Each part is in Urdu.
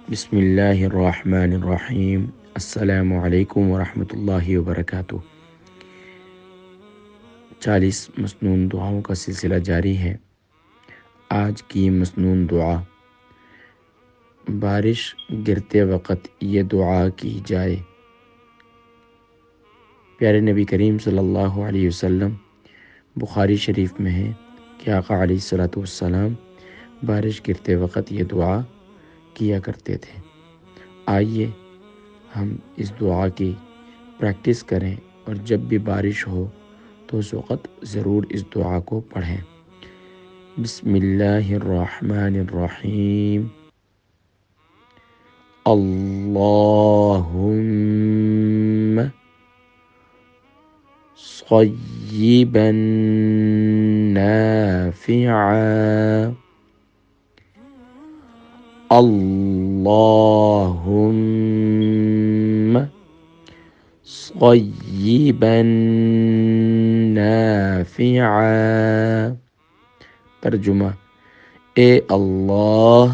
بسم اللہ الرحمن الرحیم۔ السلام علیکم ورحمۃ اللہ وبرکاتہ۔ 40 مسنون دعاؤں کا سلسلہ جاری ہے۔ آج کی مسنون دعا: بارش گرتے وقت یہ دعا کی جائے۔ پیارے نبی کریم صلی اللہ علیہ وسلم بخاری شریف میں ہے کہ آقا علیہ الصلوۃ والسلام بارش گرتے وقت یہ دعا کیا کرتے تھے۔ آئیے ہم اس دعا کی پریکٹس کریں اور جب بھی بارش ہو تو اس وقت ضرور اس دعا کو پڑھیں۔ بسم اللہ الرحمن الرحیم۔ اللہم صیبا نافعا، اللہم صیبا نافعا۔ ترجمہ: اے اللہ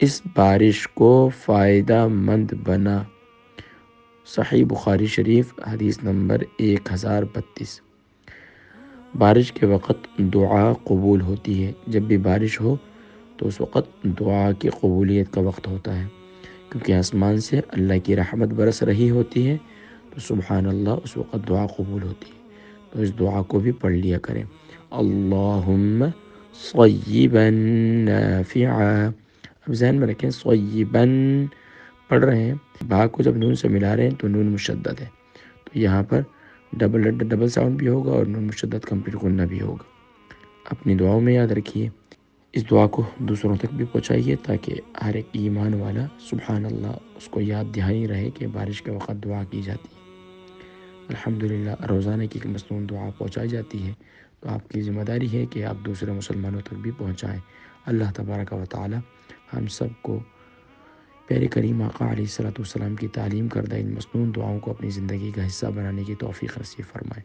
اس بارش کو فائدہ مند بنا۔ صحیح بخاری شریف حدیث نمبر 1032۔ بارش کے وقت دعا قبول ہوتی ہے۔ جب بھی بارش ہو تو اس وقت دعا کی قبولیت کا وقت ہوتا ہے، کیونکہ آسمان سے اللہ کی رحمت برس رہی ہوتی ہے، تو سبحان اللہ اس وقت دعا قبول ہوتی ہے۔ تو اس دعا کو بھی پڑھ لیا کریں۔ اللہم صیبا نافعا۔ اب ذہن میں رکھیں، صیبا پڑھ رہے ہیں، با کو جب نون سے ملا رہے ہیں تو نون مشدد ہے، تو یہاں پر ڈبل ساؤنڈ بھی ہوگا اور نون مشدد کمپلیٹ غنہ بھی ہوگا۔ اپنی دعاؤں میں یاد رکھیے۔ اس دعا کو دوسروں تک بھی پہنچائیے تاکہ ہر ایک ایمان والا سبحان اللہ اس کو یاد دہانی رہے کہ بارش کے وقت دعا کی جاتی ہے۔ الحمدللہ روزانہ کی مسنون دعا پہنچائی جاتی ہے، تو آپ کی ذمہ داری ہے کہ آپ دوسرے مسلمانوں تک بھی پہنچائیں۔ اللہ تبارک و تعالی ہم سب کو پیارے کریم آقا علیہ الصلوۃ والسلام کی تعلیم کردہ ان مسنون دعاؤں کو اپنی زندگی کا حصہ بنانے کی توفیق نصیب فرمائے۔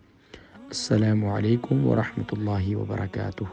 السلام علیکم ورحمۃ اللہ وبرکاتہ۔